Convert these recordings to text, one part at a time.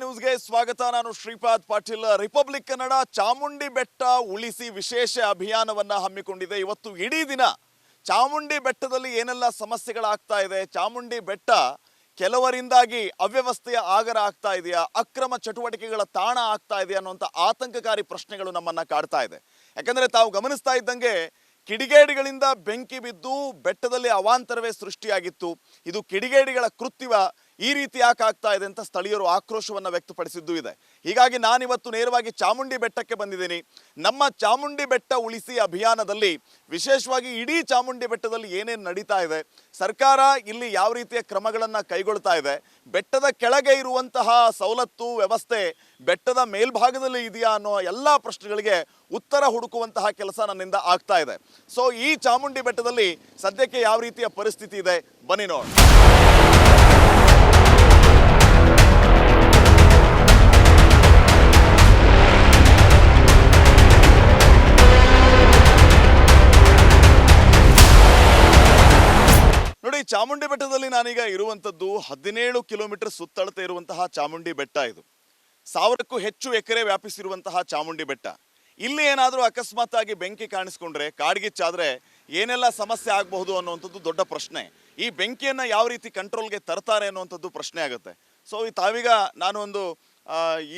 ನ್ಯೂಸ್ಗೆ ಸ್ವಾಗತ. ನಾನು ಶ್ರೀಪಾದ್ ಪಾಟೀಲ್. ರಿಪಬ್ಲಿಕ್ ಕನ್ನಡ ಚಾಮುಂಡಿ ಬೆಟ್ಟ ಉಳಿಸಿ ವಿಶೇಷ ಅಭಿಯಾನವನ್ನ ಹಮ್ಮಿಕೊಂಡಿದೆ. ಇವತ್ತು ಇಡೀ ದಿನ ಚಾಮುಂಡಿ ಬೆಟ್ಟದಲ್ಲಿ ಏನೆಲ್ಲ ಸಮಸ್ಯೆಗಳಾಗ್ತಾ ಇದೆ, ಚಾಮುಂಡಿ ಬೆಟ್ಟ ಕೆಲವರಿಂದಾಗಿ ಅವ್ಯವಸ್ಥೆಯ ಆಗರ ಆಗ್ತಾ ಇದೆಯಾ, ಅಕ್ರಮ ಚಟುವಟಿಕೆಗಳ ತಾಣ ಆಗ್ತಾ ಇದೆಯಾ ಅನ್ನುವಂಥ ಆತಂಕಕಾರಿ ಪ್ರಶ್ನೆಗಳು ನಮ್ಮನ್ನ ಕಾಡ್ತಾ ಇದೆ. ಯಾಕಂದ್ರೆ ತಾವು ಗಮನಿಸ್ತಾ ಇದ್ದಂಗೆ ಕಿಡಿಗೇಡಿಗಳಿಂದ ಬೆಂಕಿ ಬಿದ್ದು ಬೆಟ್ಟದಲ್ಲಿ ಅವಾಂತರವೇ ಸೃಷ್ಟಿಯಾಗಿತ್ತು. ಇದು ಕಿಡಿಗೇಡಿಗಳ ಕೃತ್ಯವ, ಈ ರೀತಿ ಯಾಕೆ ಆಗ್ತಾ ಇದೆ ಅಂತ ಸ್ಥಳೀಯರು ಆಕ್ರೋಶವನ್ನು ವ್ಯಕ್ತಪಡಿಸಿದ್ದು ಇದೆ. ಹೀಗಾಗಿ ನಾನಿವತ್ತು ನೇರವಾಗಿ ಚಾಮುಂಡಿ ಬೆಟ್ಟಕ್ಕೆ ಬಂದಿದ್ದೀನಿ. ನಮ್ಮ ಚಾಮುಂಡಿ ಬೆಟ್ಟ ಉಳಿಸಿ ಅಭಿಯಾನದಲ್ಲಿ ವಿಶೇಷವಾಗಿ ಇಡೀ ಚಾಮುಂಡಿ ಬೆಟ್ಟದಲ್ಲಿ ಏನೇನು ನಡೀತಾ ಇದೆ, ಸರ್ಕಾರ ಇಲ್ಲಿ ಯಾವ ರೀತಿಯ ಕ್ರಮಗಳನ್ನು ಕೈಗೊಳ್ತಾ ಇದೆ, ಬೆಟ್ಟದ ಕೆಳಗೆ ಇರುವಂತಹ ಸವಲತ್ತು ವ್ಯವಸ್ಥೆ ಬೆಟ್ಟದ ಮೇಲ್ಭಾಗದಲ್ಲಿ ಇದೆಯಾ ಅನ್ನೋ ಎಲ್ಲ ಪ್ರಶ್ನೆಗಳಿಗೆ ಉತ್ತರ ಹುಡುಕುವಂತಹ ಕೆಲಸ ನನ್ನಿಂದ ಆಗ್ತಾ ಇದೆ. ಸೊ ಈ ಚಾಮುಂಡಿ ಬೆಟ್ಟದಲ್ಲಿ ಸದ್ಯಕ್ಕೆ ಯಾವ ರೀತಿಯ ಪರಿಸ್ಥಿತಿ ಇದೆ ಬನ್ನಿ ನೋಡಿ. ನೋಡಿ, ಚಾಮುಂಡಿ ಬೆಟ್ಟದಲ್ಲಿ ನಾನೀಗ ಇರುವಂಥದ್ದು 17 ಕಿಲೋಮೀಟರ್ ಸುತ್ತಳತೆ ಇರುವಂತಹ ಚಾಮುಂಡಿ ಬೆಟ್ಟ. ಇದು 1000ಕ್ಕೂ ಹೆಚ್ಚು ಎಕರೆ ವ್ಯಾಪಿಸಿರುವಂತಹ ಚಾಮುಂಡಿ ಬೆಟ್ಟ. ಇಲ್ಲಿ ಏನಾದರೂ ಅಕಸ್ಮಾತ್ ಆಗಿ ಬೆಂಕಿ ಕಾಣಿಸ್ಕೊಂಡ್ರೆ, ಕಾಡ್ಗಿಚ್ಚಾದ್ರೆ ಏನೆಲ್ಲ ಸಮಸ್ಯೆ ಆಗಬಹುದು ಅನ್ನುವಂಥದ್ದು ದೊಡ್ಡ ಪ್ರಶ್ನೆ. ಈ ಬೆಂಕಿಯನ್ನು ಯಾವ ರೀತಿ ಕಂಟ್ರೋಲ್ಗೆ ತರ್ತಾರೆ ಅನ್ನುವಂಥದ್ದು ಪ್ರಶ್ನೆ ಆಗುತ್ತೆ. ಸೊ ತಾವೀಗ ನಾನು ಒಂದು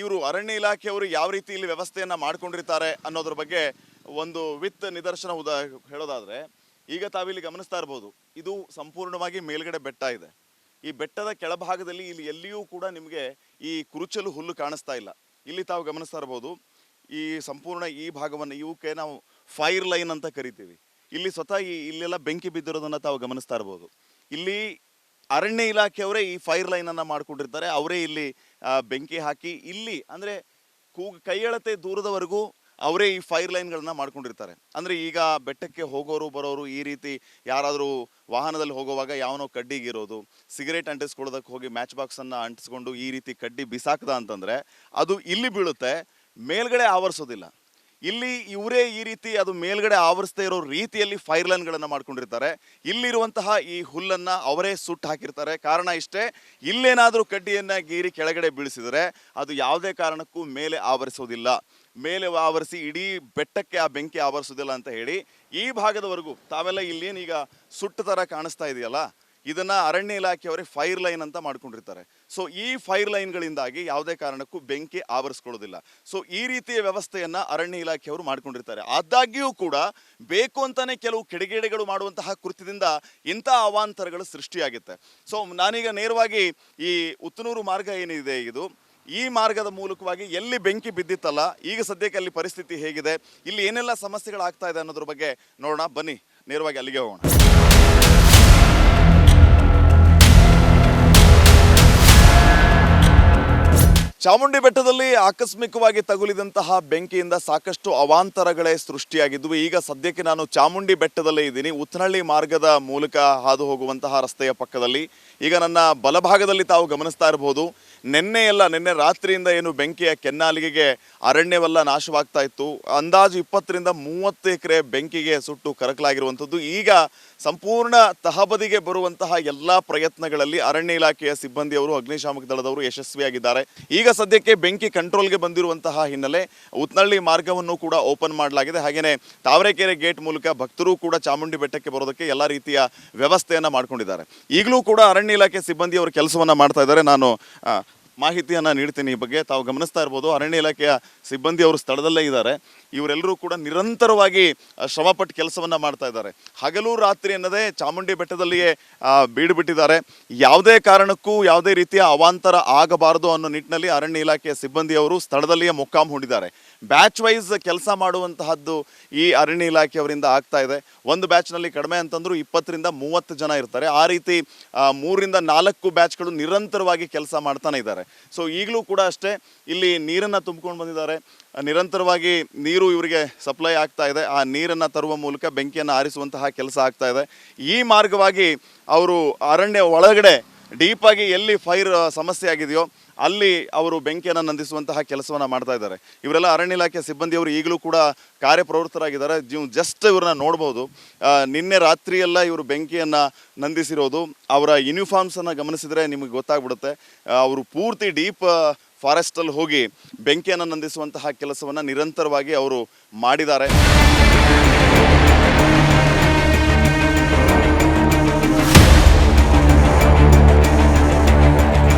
ಇವರು ಅರಣ್ಯ ಇಲಾಖೆಯವರು ಯಾವ ರೀತಿ ಇಲ್ಲಿ ವ್ಯವಸ್ಥೆಯನ್ನು ಮಾಡ್ಕೊಂಡಿರ್ತಾರೆ ಅನ್ನೋದ್ರ ಬಗ್ಗೆ ಒಂದು ನಿದರ್ಶನ ಹೇಳೋದಾದ್ರೆ, ಈಗ ತಾವಿಲ್ಲಿ ಗಮನಿಸ್ತಾ ಇರ್ಬೋದು, ಇದು ಸಂಪೂರ್ಣವಾಗಿ ಮೇಲ್ಗಡೆ ಬೆಟ್ಟ ಇದೆ. ಈ ಬೆಟ್ಟದ ಕೆಳಭಾಗದಲ್ಲಿ ಇಲ್ಲಿ ಎಲ್ಲಿಯೂ ಕೂಡ ನಿಮಗೆ ಈ ಕುರುಚಲು ಹುಲ್ಲು ಕಾಣಿಸ್ತಾ ಇಲ್ಲ. ಇಲ್ಲಿ ತಾವು ಗಮನಿಸ್ತಾ ಇರ್ಬೋದು, ಈ ಸಂಪೂರ್ಣ ಈ ಭಾಗವನ್ನು ಇವಕ್ಕೆ ನಾವು ಫೈರ್ ಲೈನ್ ಅಂತ ಕರಿತೀವಿ. ಇಲ್ಲಿ ಸ್ವತಃ ಇಲ್ಲೆಲ್ಲ ಬೆಂಕಿ ಬಿದ್ದಿರೋದನ್ನು ತಾವು ಗಮನಿಸ್ತಾ ಇರ್ಬೋದು. ಇಲ್ಲಿ ಅರಣ್ಯ ಇಲಾಖೆಯವರೇ ಈ ಫೈರ್ ಲೈನನ್ನು ಮಾಡ್ಕೊಂಡಿರ್ತಾರೆ. ಅವರೇ ಇಲ್ಲಿ ಬೆಂಕಿ ಹಾಕಿ ಇಲ್ಲಿ ಅಂದರೆ ಕೈ ಎಳತೆ ದೂರದವರೆಗೂ ಅವರೇ ಈ ಫೈರ್ ಲೈನ್ಗಳನ್ನ ಮಾಡ್ಕೊಂಡಿರ್ತಾರೆ. ಅಂದರೆ ಈಗ ಬೆಟ್ಟಕ್ಕೆ ಹೋಗೋರು ಬರೋರು ಈ ರೀತಿ ಯಾರಾದರೂ ವಾಹನದಲ್ಲಿ ಹೋಗುವಾಗ ಯಾವನೋ ಕಡ್ಡಿಗಿರೋದು, ಸಿಗರೇಟ್ ಅಂಟಿಸ್ಕೊಳ್ಳೋದಕ್ಕೆ ಹೋಗಿ ಮ್ಯಾಚ್ ಬಾಕ್ಸನ್ನು ಅಂಟಿಸ್ಕೊಂಡು ಈ ರೀತಿ ಕಡ್ಡಿ ಬಿಸಾಕ್ದ ಅಂತಂದರೆ ಅದು ಇಲ್ಲಿ ಬೀಳುತ್ತೆ, ಮೇಲ್ಗಡೆ ಆವರಿಸೋದಿಲ್ಲ. ಇಲ್ಲಿ ಇವರೇ ಈ ರೀತಿ ಅದು ಮೇಲ್ಗಡೆ ಆವರಿಸದೇ ಇರೋ ರೀತಿಯಲ್ಲಿ ಫೈರ್ ಲೈನ್ಗಳನ್ನು ಮಾಡ್ಕೊಂಡಿರ್ತಾರೆ. ಇಲ್ಲಿರುವಂತಹ ಈ ಹುಲ್ಲನ್ನು ಅವರೇ ಸುಟ್ಟು ಹಾಕಿರ್ತಾರೆ. ಕಾರಣ ಇಷ್ಟೇ, ಇಲ್ಲೇನಾದರೂ ಕಡ್ಡಿಯನ್ನು ಗೀರಿ ಕೆಳಗಡೆ ಬೀಳಿಸಿದರೆ ಅದು ಯಾವುದೇ ಕಾರಣಕ್ಕೂ ಮೇಲೆ ಆವರಿಸೋದಿಲ್ಲ, ಮೇಲೆ ಆವರಿಸಿ ಇಡೀ ಬೆಟ್ಟಕ್ಕೆ ಆ ಬೆಂಕಿ ಆವರಿಸೋದಿಲ್ಲ ಅಂತ ಹೇಳಿ ಈ ಭಾಗದವರೆಗೂ ತಾವೆಲ್ಲ ಇಲ್ಲೇನೀಗ ಸುಟ್ಟ ಥರ ಕಾಣಿಸ್ತಾ ಇದೆಯಲ್ಲ, ಇದನ್ನ ಅರಣ್ಯ ಇಲಾಖೆಯವರೇ ಫೈರ್ ಲೈನ್ ಅಂತ ಮಾಡ್ಕೊಂಡಿರ್ತಾರೆ. ಸೊ ಈ ಫೈರ್ ಲೈನ್ಗಳಿಂದಾಗಿ ಯಾವುದೇ ಕಾರಣಕ್ಕೂ ಬೆಂಕಿ ಆವರಿಸ್ಕೊಳ್ಳೋದಿಲ್ಲ. ಸೊ ಈ ರೀತಿಯ ವ್ಯವಸ್ಥೆಯನ್ನ ಅರಣ್ಯ ಇಲಾಖೆಯವರು ಮಾಡ್ಕೊಂಡಿರ್ತಾರೆ. ಆದಾಗ್ಯೂ ಕೂಡ ಬೇಕು ಅಂತಾನೆ ಕೆಲವು ಕಿಡಿಗೇಡಿಗಳು ಮಾಡುವಂತಹ ಕೃತ್ಯದಿಂದ ಇಂಥ ಅವಾಂತರಗಳು ಸೃಷ್ಟಿಯಾಗುತ್ತೆ. ಸೊ ನಾನೀಗ ನೇರವಾಗಿ ಈ ಉತ್ತನೂರು ಮಾರ್ಗ ಏನಿದೆ, ಈ ಮಾರ್ಗದ ಮೂಲಕವಾಗಿ ಎಲ್ಲಿ ಬೆಂಕಿ ಬಿದ್ದಿತ್ತಲ್ಲ, ಈಗ ಸದ್ಯಕ್ಕೆ ಅಲ್ಲಿ ಪರಿಸ್ಥಿತಿ ಹೇಗಿದೆ, ಇಲ್ಲಿ ಏನೆಲ್ಲ ಸಮಸ್ಯೆಗಳಾಗ್ತಾ ಇದೆ ಅನ್ನೋದ್ರ ಬಗ್ಗೆ ನೋಡೋಣ. ಬನ್ನಿ ನೇರವಾಗಿ ಅಲ್ಲಿಗೆ ಹೋಗೋಣ. ಚಾಮುಂಡಿ ಬೆಟ್ಟದಲ್ಲಿ ಆಕಸ್ಮಿಕವಾಗಿ ತಗುಲಿದಂತಹ ಬೆಂಕಿಯಿಂದ ಸಾಕಷ್ಟು ಅವಾಂತರಗಳೇ ಸೃಷ್ಟಿಯಾಗಿದ್ವು. ಈಗ ಸದ್ಯಕ್ಕೆ ನಾನು ಚಾಮುಂಡಿ ಬೆಟ್ಟದಲ್ಲೇ ಇದ್ದೀನಿ, ಉತ್ತನಹಳ್ಳಿ ಮಾರ್ಗದ ಮೂಲಕ ಹಾದು ಹೋಗುವಂತಹ ರಸ್ತೆಯ ಪಕ್ಕದಲ್ಲಿ. ಈಗ ನನ್ನ ಬಲಭಾಗದಲ್ಲಿ ತಾವು ಗಮನಿಸ್ತಾ ಇರಬಹುದು, ನಿನ್ನೆ ರಾತ್ರಿಯಿಂದ ಏನು ಬೆಂಕಿಯ ಕೆನ್ನಾಲಿಗೆಗೆ ಅರಣ್ಯವೆಲ್ಲ ನಾಶವಾಗ್ತಾ ಇತ್ತು. ಅಂದಾಜು 20ರಿಂದ 30 ಎಕರೆ ಬೆಂಕಿಗೆ ಸುಟ್ಟು ಕರಕಲಾಗಿರುವಂಥದ್ದು. ಈಗ ಸಂಪೂರ್ಣ ತಹಬದಿಗೆ ಬರುವಂತಹ ಎಲ್ಲ ಪ್ರಯತ್ನಗಳಲ್ಲಿ ಅರಣ್ಯ ಇಲಾಖೆಯ ಸಿಬ್ಬಂದಿಯವರು, ಅಗ್ನಿಶಾಮಕ ದಳದವರು ಯಶಸ್ವಿಯಾಗಿದ್ದಾರೆ. ಈಗ ಸದ್ಯಕ್ಕೆ ಬೆಂಕಿ ಕಂಟ್ರೋಲ್ಗೆ ಬಂದಿರುವಂತಹ ಹಿನ್ನೆಲೆ ಉತ್ತನಹಳ್ಳಿ ಮಾರ್ಗವನ್ನು ಕೂಡ ಓಪನ್ ಮಾಡಲಾಗಿದೆ. ಹಾಗೆಯೇ ತಾವರೆಕೆರೆ ಗೇಟ್ ಮೂಲಕ ಭಕ್ತರು ಕೂಡ ಚಾಮುಂಡಿ ಬೆಟ್ಟಕ್ಕೆ ಬರೋದಕ್ಕೆ ಎಲ್ಲ ರೀತಿಯ ವ್ಯವಸ್ಥೆಯನ್ನು ಮಾಡ್ಕೊಂಡಿದ್ದಾರೆ. ಈಗಲೂ ಕೂಡ ಅರಣ್ಯ ಇಲಾಖೆ ಸಿಬ್ಬಂದಿಯವರು ಕೆಲಸವನ್ನು ಮಾಡ್ತಾ ಇದ್ದಾರೆ. ನಾನು ಮಾಹಿತಿಯನ್ನು ನೀಡ್ತೀನಿ ಈ ಬಗ್ಗೆ. ತಾವು ಗಮನಿಸ್ತಾ ಇರ್ಬೋದು, ಅರಣ್ಯ ಇಲಾಖೆಯ ಸಿಬ್ಬಂದಿಯವರು ಸ್ಥಳದಲ್ಲೇ ಇದ್ದಾರೆ. ಇವರೆಲ್ಲರೂ ಕೂಡ ನಿರಂತರವಾಗಿ ಶ್ರಮಪಟ್ಟು ಕೆಲಸವನ್ನು ಮಾಡ್ತಾ ಇದ್ದಾರೆ. ಹಗಲು ರಾತ್ರಿ ಅನ್ನದೇ ಚಾಮುಂಡಿ ಬೆಟ್ಟದಲ್ಲಿಯೇ ಬೀಡುಬಿಟ್ಟಿದ್ದಾರೆ. ಯಾವುದೇ ಕಾರಣಕ್ಕೂ ಯಾವುದೇ ರೀತಿಯ ಅವಾಂತರ ಆಗಬಾರದು ಅನ್ನೋ ನಿಟ್ಟಿನಲ್ಲಿ ಅರಣ್ಯ ಇಲಾಖೆಯ ಸಿಬ್ಬಂದಿಯವರು ಸ್ಥಳದಲ್ಲಿಯೇ ಮೊಕ್ಕಾಂ ಹೂಡಿದ್ದಾರೆ. ಬ್ಯಾಚ್ ವೈಸ್ ಕೆಲಸ ಮಾಡುವಂತಹದ್ದು ಈ ಅರಣ್ಯ ಇಲಾಖೆಯವರಿಂದ ಆಗ್ತಾ ಇದೆ. ಒಂದು ಬ್ಯಾಚ್ನಲ್ಲಿ ಕಡಿಮೆ ಅಂತಂದ್ರು 20ರಿಂದ 30 ಜನ ಇರ್ತಾರೆ. ಆ ರೀತಿ 3ರಿಂದ 4 ಬ್ಯಾಚ್ಗಳು ನಿರಂತರವಾಗಿ ಕೆಲಸ ಮಾಡ್ತಾನೆ ಇದ್ದಾರೆ. ಸೊ ಈಗಲೂ ಕೂಡ ಅಷ್ಟೇ, ಇಲ್ಲಿ ನೀರನ್ನು ತುಂಬಿಕೊಂಡು ಬಂದಿದ್ದಾರೆ. ನಿರಂತರವಾಗಿ ನೀರು ಇವರಿಗೆ ಸಪ್ಲೈ ಆಗ್ತಾ ಇದೆ. ಆ ನೀರನ್ನು ತರುವ ಮೂಲಕ ಬೆಂಕಿಯನ್ನು ಆರಿಸುವಂತಹ ಕೆಲಸ ಆಗ್ತಾ ಇದೆ. ಈ ಮಾರ್ಗವಾಗಿ ಅವರು ಅರಣ್ಯ ಒಳಗಡೆ ಡೀಪಾಗಿ ಎಲ್ಲಿ ಫೈರ್ ಸಮಸ್ಯೆ ಆಗಿದೆಯೋ ಅಲ್ಲಿ ಅವರು ಬೆಂಕಿಯನ್ನು ನಂದಿಸುವಂತಹ ಕೆಲಸವನ್ನು ಮಾಡ್ತಾ ಇದ್ದಾರೆ. ಇವರೆಲ್ಲ ಅರಣ್ಯ ಇಲಾಖೆ ಸಿಬ್ಬಂದಿಯವರು ಈಗಲೂ ಕೂಡ ಕಾರ್ಯಪ್ರವೃತ್ತರಾಗಿದ್ದಾರೆ. ಜಸ್ಟ್ ಇವ್ರನ್ನ ನೋಡ್ಬೋದು. ನಿನ್ನೆ ರಾತ್ರಿಯೆಲ್ಲ ಇವರು ಬೆಂಕಿಯನ್ನು ನಂದಿಸಿರೋದು. ಅವರ ಯೂನಿಫಾರ್ಮ್ಸನ್ನು ಗಮನಿಸಿದರೆ ನಿಮಗೆ ಗೊತ್ತಾಗ್ಬಿಡುತ್ತೆ. ಅವರು ಪೂರ್ತಿ ಡೀಪ್ ಫಾರೆಸ್ಟಲ್ಲಿ ಹೋಗಿ ಬೆಂಕಿಯನ್ನು ನಂದಿಸುವಂತಹ ಕೆಲಸವನ್ನು ನಿರಂತರವಾಗಿ ಅವರು ಮಾಡಿದ್ದಾರೆ.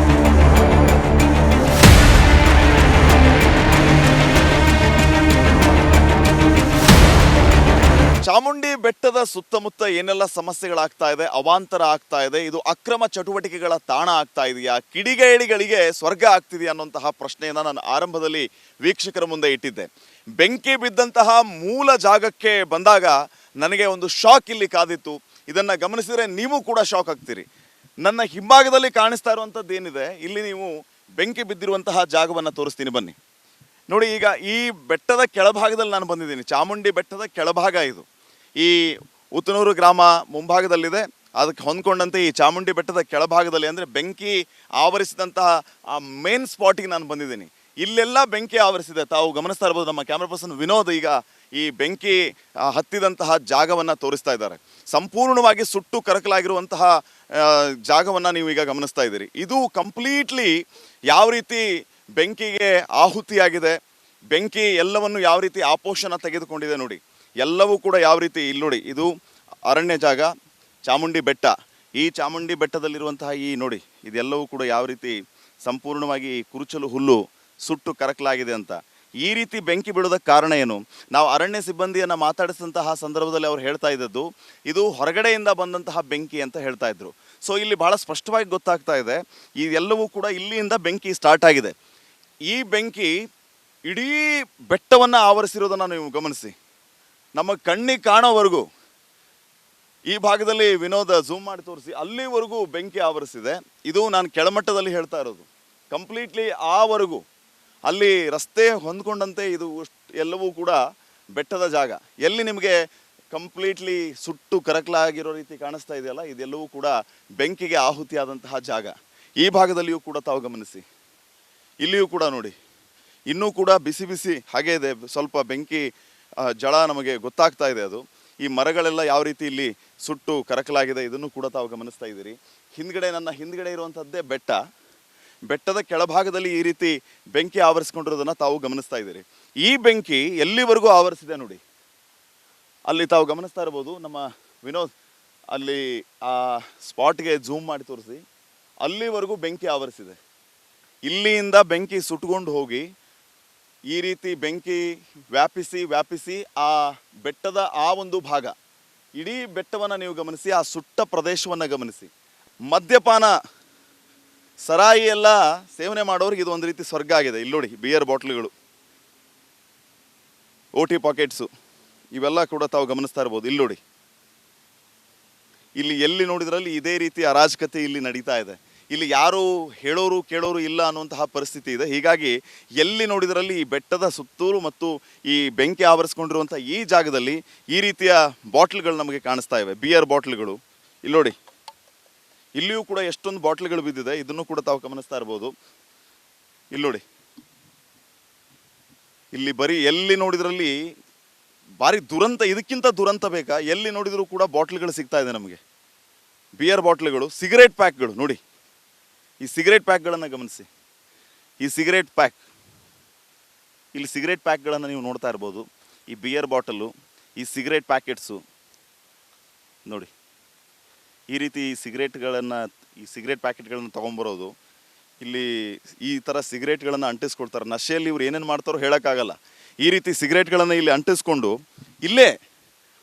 ಚಾಮುಂಡಿ ಬೆಟ್ಟದ ಸುತ್ತಮುತ್ತ ಏನೆಲ್ಲ ಸಮಸ್ಯೆಗಳಾಗ್ತಾ ಇದೆ, ಅವಾಂತರ ಆಗ್ತಾ ಇದೆ, ಇದು ಅಕ್ರಮ ಚಟುವಟಿಕೆಗಳ ತಾಣ ಆಗ್ತಾ ಇದೆಯಾ, ಕಿಡಿಗೇಡಿಗಳಿಗೆ ಸ್ವರ್ಗ ಆಗ್ತಿದೆಯಾ ಅನ್ನುವಂತಹ ಪ್ರಶ್ನೆಯನ್ನು ನಾನು ಆರಂಭದಲ್ಲಿ ವೀಕ್ಷಕರ ಮುಂದೆ ಇಟ್ಟಿದ್ದೆ. ಬೆಂಕಿ ಬಿದ್ದಂತಹ ಮೂಲ ಜಾಗಕ್ಕೆ ಬಂದಾಗ ನನಗೆ ಒಂದು ಶಾಕ್ ಇಲ್ಲಿ ಕಾದಿತ್ತು. ಇದನ್ನು ಗಮನಿಸಿದರೆ ನೀವು ಕೂಡ ಶಾಕ್ ಆಗ್ತೀರಿ. ನನ್ನ ಹಿಂಭಾಗದಲ್ಲಿ ಕಾಣಿಸ್ತಾ ಇರುವಂಥದ್ದು ಏನಿದೆ, ಇಲ್ಲಿ ನೀವು ಬೆಂಕಿ ಬಿದ್ದಿರುವಂತಹ ಜಾಗವನ್ನು ತೋರಿಸ್ತೀನಿ ಬನ್ನಿ. ನೋಡಿ, ಈಗ ಈ ಬೆಟ್ಟದ ಕೆಳಭಾಗದಲ್ಲಿ ನಾನು ಬಂದಿದ್ದೀನಿ. ಚಾಮುಂಡಿ ಬೆಟ್ಟದ ಕೆಳಭಾಗ ಇದು. ಈ ಉತ್ತನೂರು ಗ್ರಾಮ ಮುಂಭಾಗದಲ್ಲಿದೆ. ಅದಕ್ಕೆ ಹೊಂದ್ಕೊಂಡಂತೆ ಈ ಚಾಮುಂಡಿ ಬೆಟ್ಟದ ಕೆಳಭಾಗದಲ್ಲಿ ಅಂದರೆ ಬೆಂಕಿ ಆವರಿಸಿದಂತಹ ಆ ಮೇನ್ ಸ್ಪಾಟಿಗೆ ನಾನು ಬಂದಿದ್ದೀನಿ. ಇಲ್ಲೆಲ್ಲ ಬೆಂಕಿ ಆವರಿಸಿದೆ. ತಾವು ಗಮನಿಸ್ತಾ ಇರ್ಬೋದು, ನಮ್ಮ ಕ್ಯಾಮ್ರಾ ಪರ್ಸನ್ ವಿನೋದ್ ಈಗ ಈ ಬೆಂಕಿ ಹತ್ತಿದಂತಹ ಜಾಗವನ್ನು ತೋರಿಸ್ತಾ ಇದ್ದಾರೆ. ಸಂಪೂರ್ಣವಾಗಿ ಸುಟ್ಟು ಕರಕಲಾಗಿರುವಂತಹ ಜಾಗವನ್ನು ನೀವು ಈಗ ಗಮನಿಸ್ತಾ ಇದ್ದೀರಿ. ಇದು ಕಂಪ್ಲೀಟ್ಲಿ ಯಾವ ರೀತಿ ಬೆಂಕಿಗೆ ಆಹುತಿಯಾಗಿದೆ, ಬೆಂಕಿ ಎಲ್ಲವನ್ನು ಯಾವ ರೀತಿ ಆಪೋಷಣ ತೆಗೆದುಕೊಂಡಿದೆ ನೋಡಿ. ಎಲ್ಲವೂ ಕೂಡ ಯಾವ ರೀತಿ, ಇಲ್ಲಿ ನೋಡಿ, ಇದು ಅರಣ್ಯ ಜಾಗ, ಚಾಮುಂಡಿ ಬೆಟ್ಟ. ಈ ಚಾಮುಂಡಿ ಬೆಟ್ಟದಲ್ಲಿರುವಂತಹ ಈ ನೋಡಿ, ಇದೆಲ್ಲವೂ ಕೂಡ ಯಾವ ರೀತಿ ಸಂಪೂರ್ಣವಾಗಿ ಕುರುಚಲು ಹುಲ್ಲು ಸುಟ್ಟು ಕರಕಲಾಗಿದೆ ಅಂತ. ಈ ರೀತಿ ಬೆಂಕಿ ಬೀಳೋದಕ್ಕೆ ಕಾರಣ ಏನು? ನಾವು ಅರಣ್ಯ ಸಿಬ್ಬಂದಿಯನ್ನು ಮಾತಾಡಿಸಿದಂತಹ ಸಂದರ್ಭದಲ್ಲಿ ಅವ್ರು ಹೇಳ್ತಾ ಇದ್ದದ್ದು ಇದು ಹೊರಗಡೆಯಿಂದ ಬಂದಂತಹ ಬೆಂಕಿ ಅಂತ ಹೇಳ್ತಾ ಇದ್ರು. ಸೊ ಇಲ್ಲಿ ಬಹಳ ಸ್ಪಷ್ಟವಾಗಿ ಗೊತ್ತಾಗ್ತಾ ಇದೆ, ಇದೆಲ್ಲವೂ ಕೂಡ ಇಲ್ಲಿಂದ ಬೆಂಕಿ ಸ್ಟಾರ್ಟ್ ಆಗಿದೆ. ಈ ಬೆಂಕಿ ಇಡೀ ಬೆಟ್ಟವನ್ನು ಆವರಿಸಿರೋದನ್ನು ನೀವು ಗಮನಿಸಿ. ನಮ್ಮ ಕಣ್ಣಿಗೆ ಕಾಣೋವರೆಗೂ ಈ ಭಾಗದಲ್ಲಿ ವಿನೋದ ಝೂಮ್ ಮಾಡಿ ತೋರಿಸಿ, ಅಲ್ಲಿವರೆಗೂ ಬೆಂಕಿ ಆವರಿಸಿದೆ. ಇದು ನಾನು ಕೆಳಮಟ್ಟದಲ್ಲಿ ಹೇಳ್ತಾ ಇರೋದು. ಕಂಪ್ಲೀಟ್ಲಿ ಆವರೆಗೂ ಅಲ್ಲಿ ರಸ್ತೆ ಹೊಂದ್ಕೊಂಡಂತೆ ಇದು ಎಲ್ಲವೂ ಕೂಡ ಬೆಟ್ಟದ ಜಾಗ. ಎಲ್ಲಿ ನಿಮಗೆ ಕಂಪ್ಲೀಟ್ಲಿ ಸುಟ್ಟು ಕರಕಲಾಗಿರೋ ರೀತಿ ಕಾಣಿಸ್ತಾ ಇದೆಯಲ್ಲ, ಇದೆಲ್ಲವೂ ಕೂಡ ಬೆಂಕಿಗೆ ಆಹುತಿಯಾದಂತಹ ಜಾಗ. ಈ ಭಾಗದಲ್ಲಿಯೂ ಕೂಡ ತಾವು ಗಮನಿಸಿ, ಇಲ್ಲಿಯೂ ಕೂಡ ನೋಡಿ, ಇನ್ನೂ ಕೂಡ ಬಿಸಿ ಬಿಸಿ ಹಾಗೇ ಇದೆ. ಸ್ವಲ್ಪ ಬೆಂಕಿ ಜಳ ನಮಗೆ ಗೊತ್ತಾಗ್ತಾ ಇದೆ. ಅದು ಈ ಮರಗಳೆಲ್ಲ ಯಾವ ರೀತಿ ಇಲ್ಲಿ ಸುಟ್ಟು ಕರಕಲಾಗಿದೆ, ಇದನ್ನು ಕೂಡ ತಾವು ಗಮನಿಸ್ತಾ ಇದ್ದೀರಿ. ನನ್ನ ಹಿಂದ್ಗಡೆ ಇರುವಂಥದ್ದೇ ಬೆಟ್ಟ. ಬೆಟ್ಟದ ಕೆಳಭಾಗದಲ್ಲಿ ಈ ರೀತಿ ಬೆಂಕಿ ಆವರಿಸ್ಕೊಂಡಿರೋದನ್ನು ತಾವು ಗಮನಿಸ್ತಾ ಇದ್ದೀರಿ. ಈ ಬೆಂಕಿ ಎಲ್ಲಿವರೆಗೂ ಆವರಿಸಿದೆ ನೋಡಿ, ಅಲ್ಲಿ ತಾವು ಗಮನಿಸ್ತಾ ಇರ್ಬೋದು. ನಮ್ಮ ವಿನೋದ್ ಅಲ್ಲಿ ಆ ಸ್ಪಾಟ್ಗೆ ಝೂಮ್ ಮಾಡಿ ತೋರಿಸಿ, ಅಲ್ಲಿವರೆಗೂ ಬೆಂಕಿ ಆವರಿಸಿದೆ. ಇಲ್ಲಿಂದ ಬೆಂಕಿ ಸುಟ್ಕೊಂಡು ಹೋಗಿ ಈ ರೀತಿ ಬೆಂಕಿ ವ್ಯಾಪಿಸಿ ಆ ಬೆಟ್ಟದ ಆ ಒಂದು ಭಾಗ, ಇಡೀ ಬೆಟ್ಟವನ್ನು ನೀವು ಗಮನಿಸಿ, ಆ ಸುಟ್ಟ ಪ್ರದೇಶವನ್ನು ಗಮನಿಸಿ. ಮದ್ಯಪಾನ ಸರಾಯಿ ಎಲ್ಲ ಸೇವನೆ ಮಾಡೋರಿಗೆ ಇದು ಒಂದು ರೀತಿ ಸ್ವರ್ಗ ಆಗಿದೆ. ಇಲ್ಲಿ ನೋಡಿ, ಬಿಯರ್ ಬಾಟ್ಲ್ಗಳು, ಓಟಿ ಪಾಕೆಟ್ಸು, ಇವೆಲ್ಲ ಕೂಡ ತಾವು ಗಮನಿಸ್ತಾ ಇರ್ಬೋದು. ಇಲ್ಲಿ ನೋಡಿ, ಇಲ್ಲಿ ಎಲ್ಲಿ ನೋಡಿದ್ರಲ್ಲಿ ಇದೇ ರೀತಿ ಅರಾಜಕತೆ ಇಲ್ಲಿ ನಡೀತಾ ಇದೆ. ಇಲ್ಲಿ ಯಾರು ಹೇಳೋರು ಕೇಳೋರು ಇಲ್ಲ ಅನ್ನುವಂತಹ ಪರಿಸ್ಥಿತಿ ಇದೆ. ಹೀಗಾಗಿ ಎಲ್ಲಿ ನೋಡಿದ್ರಲ್ಲಿ ಈ ಬೆಟ್ಟದ ಸುತ್ತೂರು ಮತ್ತು ಈ ಬೆಂಕಿ ಆವರಿಸ್ಕೊಂಡಿರುವಂಥ ಈ ಜಾಗದಲ್ಲಿ ಈ ರೀತಿಯ ಬಾಟ್ಲ್ಗಳು ನಮಗೆ ಕಾಣಿಸ್ತಾ ಇವೆ, ಬಿಯರ್ ಬಾಟ್ಲ್ಗಳು. ಇಲ್ಲಿ ನೋಡಿ, ಇಲ್ಲಿಯೂ ಕೂಡ ಎಷ್ಟೊಂದು ಬಾಟ್ಲ್ಗಳು ಬಿದ್ದಿದೆ, ಇದನ್ನು ಕೂಡ ತಾವು ಗಮನಿಸ್ತಾ ಇರ್ಬೋದು. ಇಲ್ಲಿ ನೋಡಿ, ಇಲ್ಲಿ ಬರೀ ಎಲ್ಲಿ ನೋಡಿದ್ರಲ್ಲಿ ಭಾರಿ ದುರಂತ, ಇದಕ್ಕಿಂತ ದುರಂತ ಬೇಕಾ? ಎಲ್ಲಿ ನೋಡಿದರೂ ಕೂಡ ಬಾಟ್ಲ್ಗಳು ಸಿಗ್ತಾ ಇದೆ ನಮಗೆ, ಬಿಯರ್ ಬಾಟ್ಲ್ಗಳು. ಸಿಗರೇಟ್ ಪ್ಯಾಕ್ಗಳು ನೋಡಿ, ಈ ಸಿಗರೇಟ್ ಪ್ಯಾಕ್ಗಳನ್ನು ಗಮನಿಸಿ. ಈ ಸಿಗರೇಟ್ ಪ್ಯಾಕ್, ಇಲ್ಲಿ ಸಿಗರೇಟ್ ಪ್ಯಾಕ್ಗಳನ್ನು ನೀವು ನೋಡ್ತಾ ಇರ್ಬೋದು. ಈ ಬಿಯರ್ ಬಾಟಲು, ಈ ಸಿಗರೇಟ್ ಪ್ಯಾಕೆಟ್ಸು ನೋಡಿ, ಈ ರೀತಿ ಈ ಸಿಗರೇಟ್ ಪ್ಯಾಕೆಟ್ಗಳನ್ನು ತೊಗೊಂಬರೋದು. ಇಲ್ಲಿ ಈ ಥರ ಸಿಗರೇಟ್ಗಳನ್ನು ಅಂಟಿಸ್ಕೊಡ್ತಾರೆ. ನಶೆಯಲ್ಲಿ ಇವ್ರು ಏನೇನು ಮಾಡ್ತಾರೋ ಹೇಳೋಕ್ಕಾಗಲ್ಲ. ಈ ರೀತಿ ಸಿಗರೇಟ್ಗಳನ್ನು ಇಲ್ಲಿ ಅಂಟಿಸ್ಕೊಂಡು ಇಲ್ಲೇ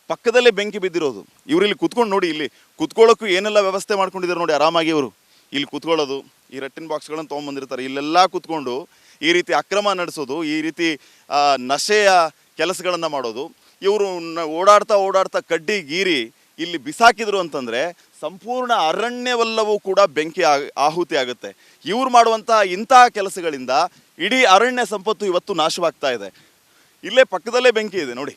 ಪಕ್ಕದಲ್ಲೇ ಬೆಂಕಿ ಬಿದ್ದಿರೋದು. ಇವರು ಇಲ್ಲಿ ಕುತ್ಕೊಂಡು ನೋಡಿ, ಇಲ್ಲಿ ಕುತ್ಕೊಳ್ಳೋಕ್ಕೂ ಏನೆಲ್ಲ ವ್ಯವಸ್ಥೆ ಮಾಡ್ಕೊಂಡಿದ್ದಾರೆ ನೋಡಿ. ಆರಾಮಾಗಿ ಇವರು ಇಲ್ಲಿ ಕುತ್ಕೊಳ್ಳೋದು, ಈ ರಟ್ಟಿನ ಬಾಕ್ಸ್ಗಳನ್ನು ತೊಗೊಂಬಂದಿರ್ತಾರೆ, ಇಲ್ಲೆಲ್ಲ ಕುತ್ಕೊಂಡು ಈ ರೀತಿ ಅಕ್ರಮ ನಡೆಸೋದು, ಈ ರೀತಿ ನಶೆಯ ಕೆಲಸಗಳನ್ನು ಮಾಡೋದು. ಇವರು ಓಡಾಡ್ತಾ ಕಡ್ಡಿ ಗೀರಿ ಇಲ್ಲಿ ಬಿಸಾಕಿದ್ರು ಅಂತಂದರೆ ಸಂಪೂರ್ಣ ಅರಣ್ಯವೆಲ್ಲವೂ ಕೂಡ ಬೆಂಕಿ ಆಹುತಿ ಆಗುತ್ತೆ. ಇವ್ರು ಮಾಡುವಂಥ ಇಂತಹ ಕೆಲಸಗಳಿಂದ ಇಡೀ ಅರಣ್ಯ ಸಂಪತ್ತು ಇವತ್ತು ನಾಶವಾಗ್ತಾ ಇದೆ. ಇಲ್ಲೇ ಪಕ್ಕದಲ್ಲೇ ಬೆಂಕಿ ಇದೆ ನೋಡಿ,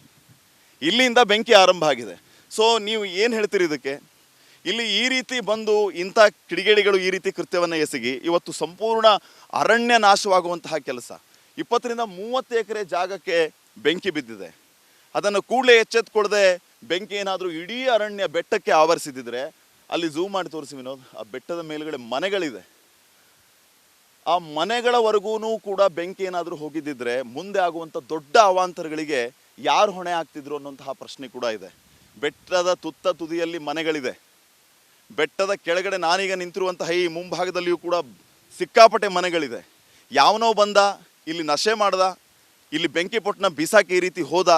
ಇಲ್ಲಿಂದ ಬೆಂಕಿ ಆರಂಭ ಆಗಿದೆ. ಸೊ ನೀವು ಏನು ಹೇಳ್ತೀರಿ ಇದಕ್ಕೆ? ಇಲ್ಲಿ ಈ ರೀತಿ ಬಂದು ಇಂಥ ಕಿಡಿಗೇಡಿಗಳು ಈ ರೀತಿ ಕೃತ್ಯವನ್ನು ಎಸಗಿ ಇವತ್ತು ಸಂಪೂರ್ಣ ಅರಣ್ಯ ನಾಶವಾಗುವಂತಹ ಕೆಲಸ. 20-30 ಎಕರೆ ಜಾಗಕ್ಕೆ ಬೆಂಕಿ ಬಿದ್ದಿದೆ. ಅದನ್ನು ಕೂಡಲೇ ಎಚ್ಚೆತ್ಕೊಳ್ಳದೆ ಬೆಂಕಿ ಏನಾದರೂ ಇಡೀ ಅರಣ್ಯ ಬೆಟ್ಟಕ್ಕೆ ಆವರಿಸಿದ್ರೆ, ಅಲ್ಲಿ ಝೂಮ್ ಮಾಡಿ ತೋರಿಸಿ ವಿನೋದ್, ಆ ಬೆಟ್ಟದ ಮೇಲುಗಡೆ ಮನೆಗಳಿದೆ. ಆ ಮನೆಗಳವರೆಗೂ ಕೂಡ ಬೆಂಕಿ ಏನಾದರೂ ಹೋಗಿದ್ದಿದ್ರೆ ಮುಂದೆ ಆಗುವಂಥ ದೊಡ್ಡ ಅವಾಂತರಗಳಿಗೆ ಯಾರು ಹೊಣೆ ಆಗ್ತಿದ್ರು ಅನ್ನೋಂತಹ ಪ್ರಶ್ನೆ ಕೂಡ ಇದೆ. ಬೆಟ್ಟದ ತುತ್ತ ತುದಿಯಲ್ಲಿ ಮನೆಗಳಿದೆ. ಬೆಟ್ಟದ ಕೆಳಗಡೆ ನಾನೀಗ ನಿಂತಿರುವಂತಹ ಈ ಮುಂಭಾಗದಲ್ಲಿಯೂ ಕೂಡ ಸಿಕ್ಕಾಪಟ್ಟೆ ಮನೆಗಳಿದೆ. ಯಾವನೋ ಬಂದ, ಇಲ್ಲಿ ನಶೆ ಮಾಡ್ದ, ಇಲ್ಲಿ ಬೆಂಕಿ ಪೊಟ್ಟಣ ಬಿಸಾಕಿ ಈ ರೀತಿ ಹೋದ,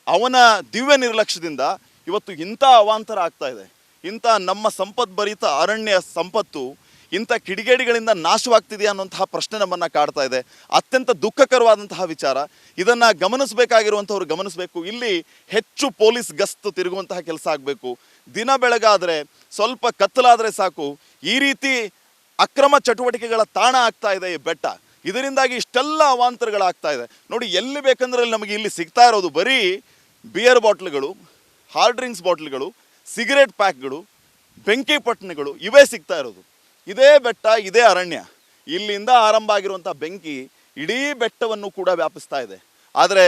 ಅವನ ದಿವ್ಯ ನಿರ್ಲಕ್ಷ್ಯದಿಂದ ಇವತ್ತು ಇಂಥ ಅವಾಂತರ ಆಗ್ತಾ ಇದೆ. ಇಂಥ ನಮ್ಮ ಸಂಪದ್ಭರಿತ ಅರಣ್ಯ ಸಂಪತ್ತು ಇಂಥ ಕಿಡಿಗೇಡಿಗಳಿಂದ ನಾಶವಾಗ್ತಿದೆಯಾ ಅನ್ನೋಂತಹ ಪ್ರಶ್ನೆ ನಮ್ಮನ್ನು ಕಾಡ್ತಾ ಇದೆ. ಅತ್ಯಂತ ದುಃಖಕರವಾದಂತಹ ವಿಚಾರ. ಇದನ್ನು ಗಮನಿಸಬೇಕಾಗಿರುವಂಥವ್ರು ಗಮನಿಸಬೇಕು. ಇಲ್ಲಿ ಹೆಚ್ಚು ಪೊಲೀಸ್ ಗಸ್ತು ತಿರುಗುವಂತಹ ಕೆಲಸ ಆಗಬೇಕು. ದಿನ ಬೆಳಗಾದರೆ, ಸ್ವಲ್ಪ ಕತ್ತಲಾದರೆ ಸಾಕು, ಈ ರೀತಿ ಅಕ್ರಮ ಚಟುವಟಿಕೆಗಳ ತಾಣ ಆಗ್ತಾ ಇದೆ ಈ ಬೆಟ್ಟ. ಇದರಿಂದಾಗಿ ಇಷ್ಟೆಲ್ಲ ಅವಾಂತರಗಳಾಗ್ತಾ ಇದೆ. ನೋಡಿ, ಎಲ್ಲಿ ಬೇಕಂದ್ರೆ ನಮಗೆ ಇಲ್ಲಿ ಸಿಗ್ತಾ ಇರೋದು ಬರೀ ಬಿಯರ್ ಬಾಟ್ಲ್ಗಳು, ಹಾರ್ಡ್ ಡ್ರಿಂಕ್ಸ್ ಬಾಟ್ಲ್ಗಳು, ಸಿಗರೇಟ್ ಪ್ಯಾಕ್ಗಳು, ಬೆಂಕಿ ಪಟ್ಟಣಗಳು ಇವೇ ಸಿಗ್ತಾ ಇರೋದು. ಇದೇ ಬೆಟ್ಟ, ಇದೇ ಅರಣ್ಯ. ಇಲ್ಲಿಂದ ಆರಂಭ ಆಗಿರುವಂಥ ಬೆಂಕಿ ಇಡೀ ಬೆಟ್ಟವನ್ನು ಕೂಡ ವ್ಯಾಪಿಸ್ತಾ ಇದೆ. ಆದರೆ